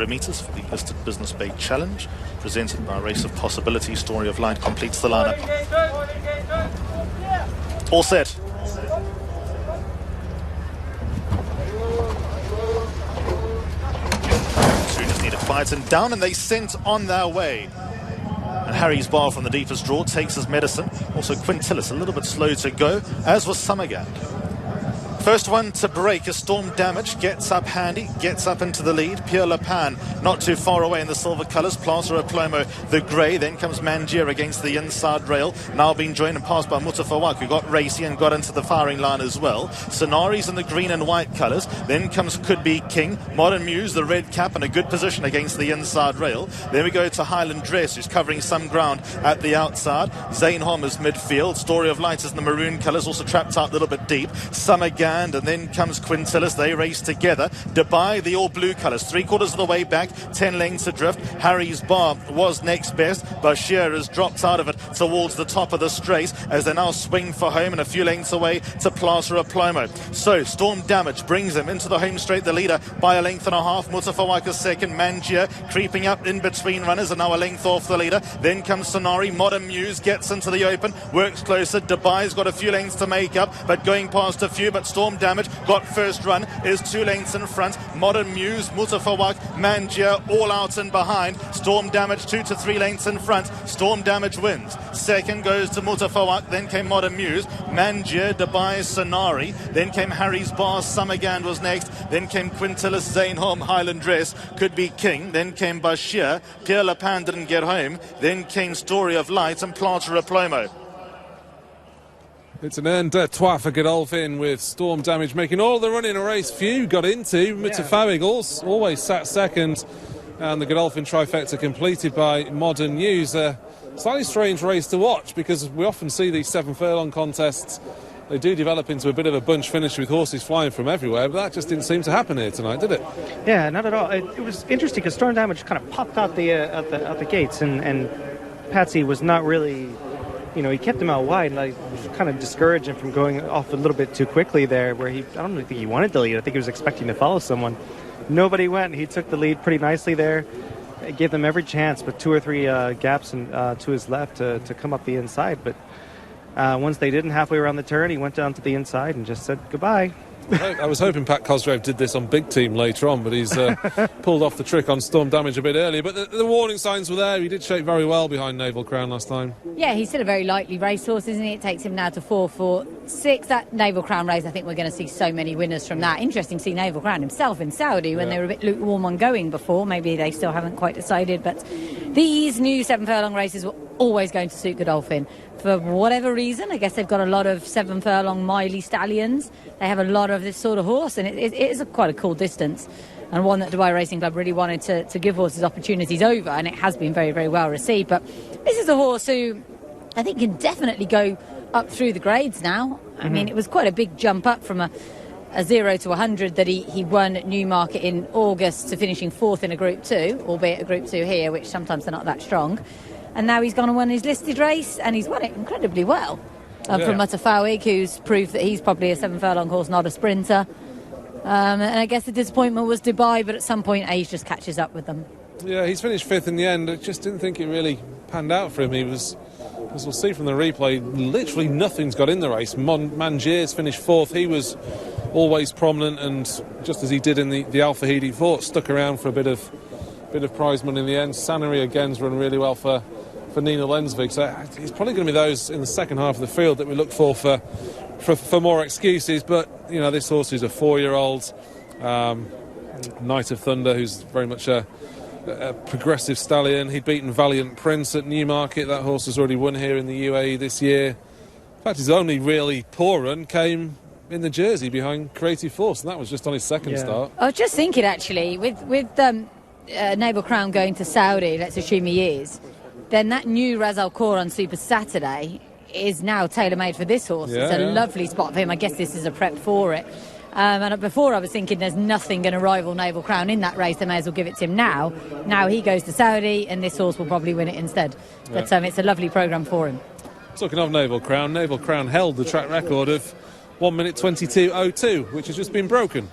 meters for the listed Business Bay Challenge, presented by Race of Possibility. Story of Light completes the lineup. All set. Two just need to quiet and down, and they sent on their way. And Harry's Bar from the deepest draw takes his medicine. Also Quintillis a little bit slow to go, as was Summergand. First one to break is Storm Damage, gets up handy, gets up into the lead. Pierre Le Pan not too far away in the silver colours. Plaza Plomo the grey. Then comes Mangier against the inside rail. Now being joined and passed by Mutafawak, who got racy and got into the firing line as well. Sonari's in the green and white colours. Then comes Could Be King. Modern Muse, the red cap, in a good position against the inside rail. Then we go to Highland Dress, who's covering some ground at the outside. Zainholm is midfield. Story of Light is in the maroon colours, also trapped out a little bit deep. Summergand, and then comes Quintillis. They race together. Dubai, the all blue colours, 3/4 of the way back, 10 lengths adrift. Harry's Bar was next best. Bashir has dropped out of it towards the top of the straight as they now swing for home, and a few lengths away to Plaza Plomo. So Storm Damage brings him into the home straight, the leader by a length and a half. Mutafawak is second. Mangier creeping up in between runners and now a length off the leader. Then comes Sonari. Modern Muse gets into the open, works closer. Dubai's got a few lengths to make up, but going past a few. But Storm Damage got first run, is 2 lengths in front. Modern Muse, Mutafawak, Mangier all out and behind. Storm Damage 2 to 3 lengths in front. Storm Damage wins. Second goes to Mutafawak. Then came Modern Muse, Mangier, Dubai, Sonari. Then came Harry's Bar. Summergand was next. Then came Quintillis, Zainholm, Highland Dress, Could Be King. Then came Bashir. Pierre Le Pan didn't get home. Then came Story of Light and Plaza Plomo. It's an earned trois for Godolphin, with Storm Damage making all the run in a race few got into. Mutafawak always sat second, and the Godolphin trifecta completed by Modern News. A slightly strange race to watch, because we often see these 7 furlong contests. They do develop into a bit of a bunch finish with horses flying from everywhere, but that just didn't seem to happen here tonight, did it? Yeah, not at all. It was interesting because Storm Damage kind of popped out the gates, and Patsy was not really... You know, he kept him out wide, and I was kind of discouraged him from going off a little bit too quickly there, where I don't really think he wanted the lead. I think he was expecting to follow someone. Nobody went. He took the lead pretty nicely there. It gave them every chance, but 2 or 3 gaps to his left to come up the inside. But once they didn't, halfway around the turn, he went down to the inside and just said goodbye. I was hoping Pat Cosgrave did this on Big Team later on, but he's pulled off the trick on Storm Damage a bit earlier. But the warning signs were there. He did shape very well behind Naval Crown last time. Yeah, he's still a very lightly racehorse, isn't he? It takes him now to 4-4-6. That Naval Crown race, I think we're going to see so many winners from that. Interesting to see Naval Crown himself in Saudi when they were a bit lukewarm on going before. Maybe they still haven't quite decided. But these new 7 furlong races were always going to suit Godolphin. For whatever reason, I guess they've got a lot of 7 furlong miley stallions. They have a lot of this sort of horse, and it is quite a cool distance, and one that Dubai Racing Club really wanted to give horses opportunities over, and it has been very, very well received. But this is a horse who I think can definitely go up through the grades now. I mean, it was quite a big jump up from a 0 to 100 that he won at Newmarket in August to finishing 4th in a Group 2, albeit a Group 2 here, which sometimes they're not that strong. And now he's gone and won his listed race, and he's won it incredibly well. From Mutafawak, who's proved that he's probably a 7 furlong horse, not a sprinter. And I guess the disappointment was Dubai, but at some point age just catches up with them. Yeah, he's finished 5th in the end. I just didn't think it really panned out for him. He was, as we'll see from the replay, literally nothing's got in the race. Mangier's finished 4th. He was always prominent, and just as he did in the Alpha Heat, he fought, stuck around for a bit of prize money in the end. Sanary again's run really well for Nina Lensvig, so it's probably going to be those in the second half of the field that we look for more excuses. But you know, this horse is a 4-year-old, Knight of Thunder, who's very much a progressive stallion. He'd beaten Valiant Prince at Newmarket. That horse has already won here in the UAE this year. In fact, his only really poor run came in the Jersey behind Creative Force, and that was just on his second start. I was just thinking, actually, with Naval Crown going to Saudi, let's assume he is, then that new Ras Al Khor on Super Saturday is now tailor-made for this horse. It's a lovely spot for him. I guess this is a prep for it. And before I was thinking there's nothing going to rival Naval Crown in that race, they may as well give it to him now. Now he goes to Saudi, and this horse will probably win it instead. But it's a lovely programme for him. Talking of Naval Crown held the track record of 1 minute 22.02, which has just been broken.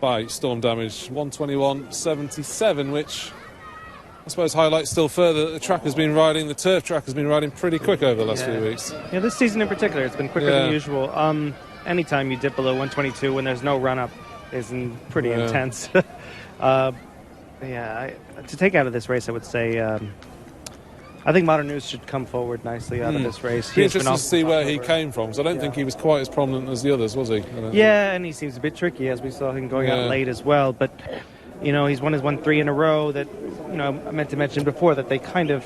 by Storm Damage, 121.77, which I suppose highlights still further that the turf track has been riding pretty quick over the last few weeks. Yeah, this season in particular, it's been quicker than usual. Anytime you dip below 122 when there's no run-up is pretty intense. To take out of this race, I would say I think Modern News should come forward nicely out of this race. It's interesting to see where he came from, because I don't think he was quite as prominent as the others, was he? And he seems a bit tricky, as we saw him going out late as well. But, he's won his 1-3 in a row that, I meant to mention before that they kind of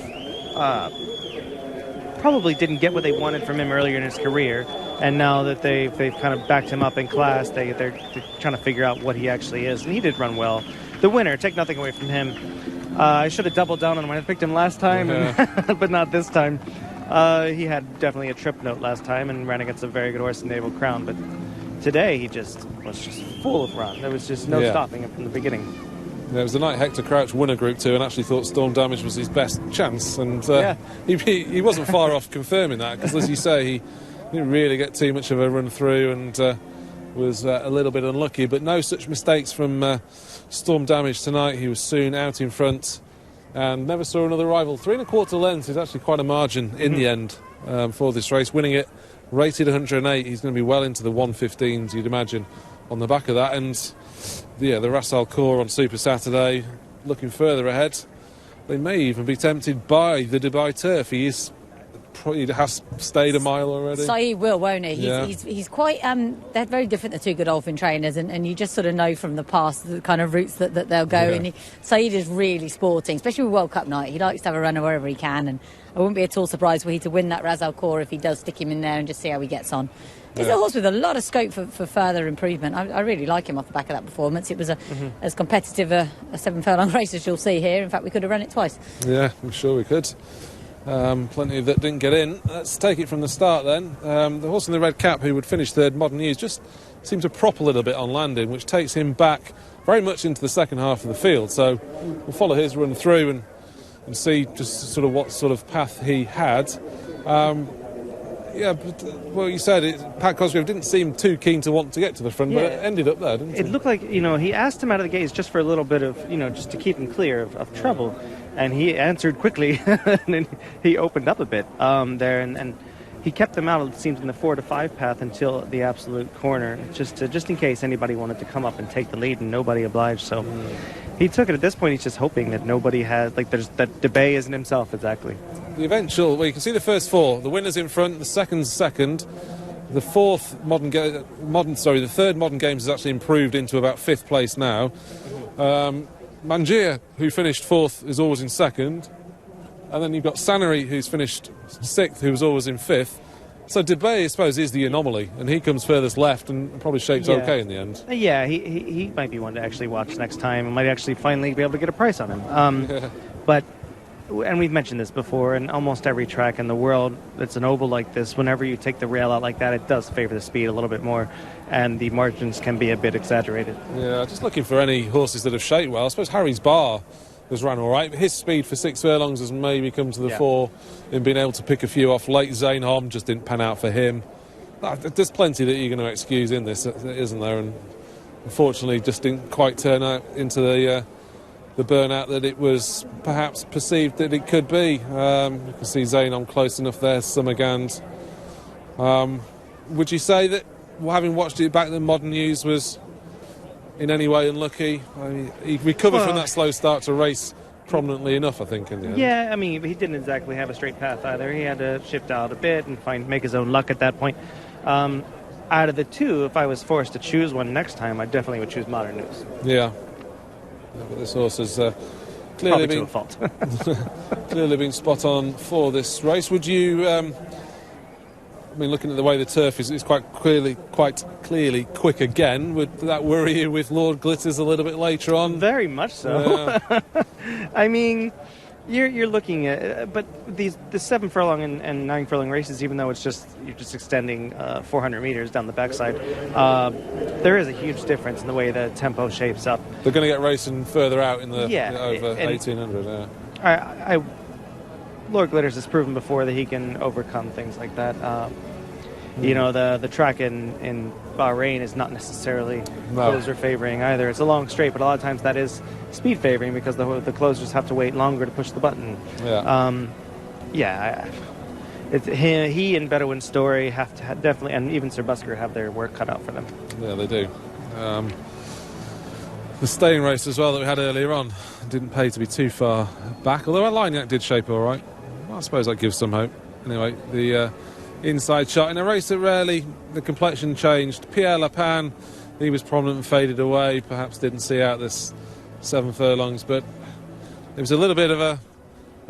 probably didn't get what they wanted from him earlier in his career. And now that they've kind of backed him up in class, they're trying to figure out what he actually is. And he did run well. The winner, take nothing away from him. I should have doubled down on him when I picked him last time, but not this time. He had definitely a trip note last time and ran against a very good horse in Naval Crown. But today he was just full of run. There was just no stopping him from the beginning. There was the night Hector Crouch won a Group 2 and actually thought Storm Damage was his best chance. And he wasn't far off confirming that, because, as you say, he didn't really get too much of a run through and was a little bit unlucky. But no such mistakes from Storm Damage tonight. He was soon out in front and never saw another rival. 3 1/4 lengths is actually quite a margin in the end for this race. Winning it, rated 108. He's going to be well into the 115s, you'd imagine, on the back of that. And the Ras Al Khor on Super Saturday, looking further ahead, they may even be tempted by the Dubai turf. He has stayed a mile already. Saeed will, won't he? He's quite... they're very different, the two Godolphin trainers, and you just sort of know from the past the kind of routes that they'll go. And Saeed is really sporting, especially with World Cup night. He likes to have a runner wherever he can, and I wouldn't be at all surprised were he to win that Ras Al Khor if he does stick him in there and just see how he gets on. He's a horse with a lot of scope for further improvement. I really like him off the back of that performance. It was as competitive a 7 furlong race as you'll see here. In fact, we could have run it twice. Yeah, I'm sure we could. Plenty that didn't get in. Let's take it from the start then. The horse in the red cap, who would finish third, Modern News, just seemed to prop a little bit on landing, which takes him back very much into the second half of the field. So we'll follow his run through and see just sort of what sort of path he had. You said Pat Cosgrave didn't seem too keen to want to get to the front, but it ended up there, didn't it? It looked like, he asked him out of the gates just for a little bit of, just to keep him clear of trouble. And he answered quickly, and then he opened up a bit there, and he kept them out, it seems, in the 4 to 5 path until the absolute corner, just in case anybody wanted to come up and take the lead, and nobody obliged. So he took it. At this point, he's just hoping that nobody has, that DeBay isn't himself exactly. The eventual, you can see the first 4. The winner's in front, the second's second. The third Modern Games has actually improved into about 5th place now. Mangia, who finished 4th, is always in 2nd. And then you've got Sannery, who's finished 6th, who was always in 5th. So DeBay, I suppose, is the anomaly, and he comes furthest left and probably shapes okay in the end. Yeah, he might be one to actually watch next time and might actually finally be able to get a price on him. But, and we've mentioned this before, in almost every track in the world that's an oval like this, whenever you take the rail out like that, it does favour the speed a little bit more, and the margins can be a bit exaggerated. Yeah, just looking for any horses that have shaped well. I suppose Harry's Bar has run all right, but his speed for 6 furlongs has maybe come to the fore in being able to pick a few off late. Zainhom just didn't pan out for him. There's plenty that you're going to excuse in this, isn't there? And unfortunately just didn't quite turn out into the burnout that it was perhaps perceived that it could be. You can see Zainhom close enough there, Summergand. Would you say that, having watched it back, the Modern News was in any way unlucky? I mean, he recovered from that slow start to race prominently enough, I think, in the end. Yeah, I mean, he didn't exactly have a straight path either. He had to shift out a bit and make his own luck at that point. Out of the two, if I was forced to choose one next time, I definitely would choose Modern News. Yeah. But this horse has clearly been clearly been spot on for this race. Would you? I mean, looking at the way the turf is quite clearly quick again. Would that worry you with Lord Glitters a little bit later on? Very much so. Yeah. I mean, you're looking at, but the 7 furlong and 9 furlong races, even though you're just extending 400 meters down the backside, there is a huge difference in the way the tempo shapes up. They're going to get racing further out in the over 1800. Lord Glitters has proven before that he can overcome things like that. You know, the track in Bahrain is not necessarily closer favoring either. It's a long straight, but a lot of times that is speed favoring because the closers have to wait longer to push the button. He and Bedouin Story have to definitely, and even Sir Busker have their work cut out for them. Yeah, they do. The staying race as well that we had earlier on didn't pay to be too far back, although our line did shape all right. I suppose that gives some hope. Anyway, the inside shot in a race that rarely the complexion changed. Pierre Lapin, he was prominent and faded away, perhaps didn't see out this 7 furlongs, but it was a little bit of a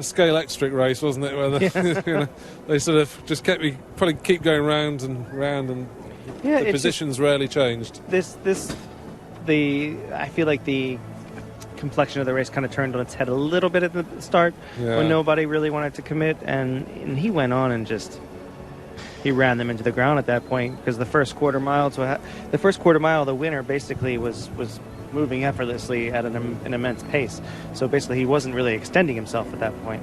scale extric race, wasn't it? Where they sort of just probably keep going round and round, and the positions rarely changed. I feel like the complexion of the race kind of turned on its head a little bit at the start when nobody really wanted to commit, and he went on and he ran them into the ground at that point, because the first quarter mile, the winner basically was moving effortlessly at an immense pace. So basically he wasn't really extending himself at that point.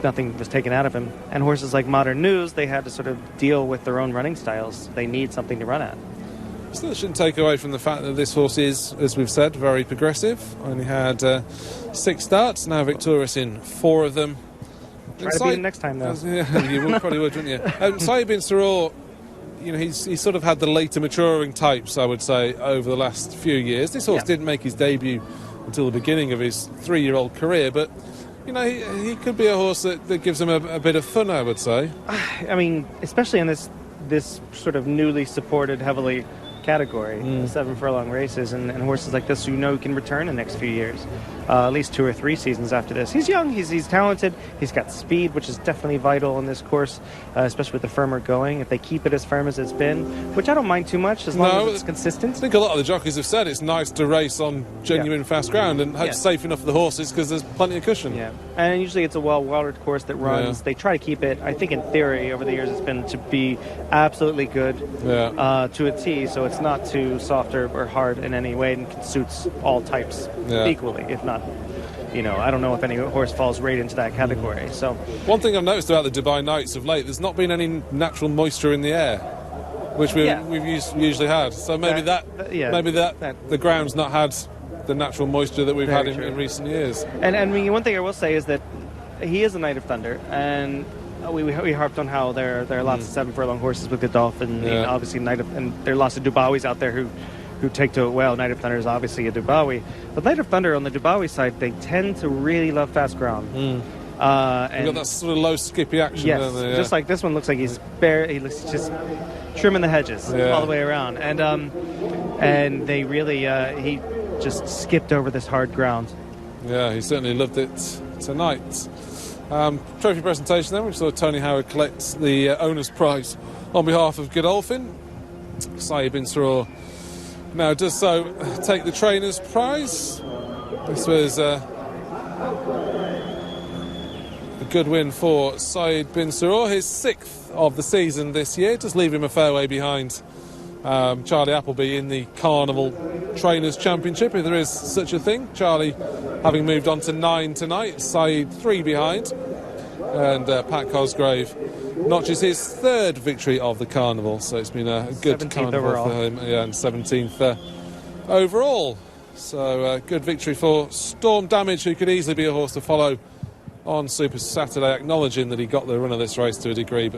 Nothing was taken out of him. And horses like Modern News, they had to sort of deal with their own running styles. They need something to run at. Still shouldn't take away from the fact that this horse is, as we've said, very progressive. Only had 6 starts, now victorious in 4 of them. Try to beat him next time, though. Yeah, you probably would, wouldn't you? Saeed bin Suroor, he's sort of had the later maturing types, I would say, over the last few years. This horse didn't make his debut until the beginning of his 3-year-old career, but he could be a horse that gives him a bit of fun, I would say. I mean, especially in this sort of newly supported, heavily category, 7 furlong races, and horses like this can return in the next few years, at least 2 or 3 seasons after this. He's young, he's talented, he's got speed, which is definitely vital in this course, especially with the firmer going. If they keep it as firm as it's been, which I don't mind too much, as long as it's consistent. I think a lot of the jockeys have said it's nice to race on genuine fast ground, and it's safe enough for the horses because there's plenty of cushion. Yeah, and usually it's a well-watered course that runs. They try to keep it, I think in theory, over the years it's been to be absolutely good to a T, so it's not too soft or hard in any way, and suits all types equally, if not, I don't know if any horse falls right into that category. So one thing I've noticed about the Dubai Nights of late, there's not been any natural moisture in the air, which we've usually had. So maybe the ground's not had the natural moisture that we've had in recent years. And I mean, one thing I will say is that he is a Knight of Thunder, and we harped on how there are lots of 7 furlong horses with Godolphin, and obviously and there are lots of Dubawis out there who take to it well. Knight of Thunder is obviously a Dubawi, but Knight of Thunder on the Dubawi side, they tend to really love fast ground. And got that sort of low skippy action. Yes, don't they? just like this one looks like he looks just trimming the hedges all the way around, and they really he just skipped over this hard ground. Yeah, he certainly loved it tonight. Trophy presentation then. We saw Tony Howard collect the owner's prize on behalf of Godolphin. Saeed bin Suroor now does so take the trainer's prize. This was a good win for Saeed bin Suroor, his 6th of the season this year. Just leave him a fair way behind Charlie Appleby in the Carnival Trainers' Championship, if there is such a thing. Charlie having moved on to 9 tonight, Saeed 3 behind, and Pat Cosgrave notches his 3rd victory of the Carnival, so it's been a good Carnival overall for him, and 17th overall. So good victory for Storm Damage, who could easily be a horse to follow on Super Saturday, acknowledging that he got the run of this race to a degree, but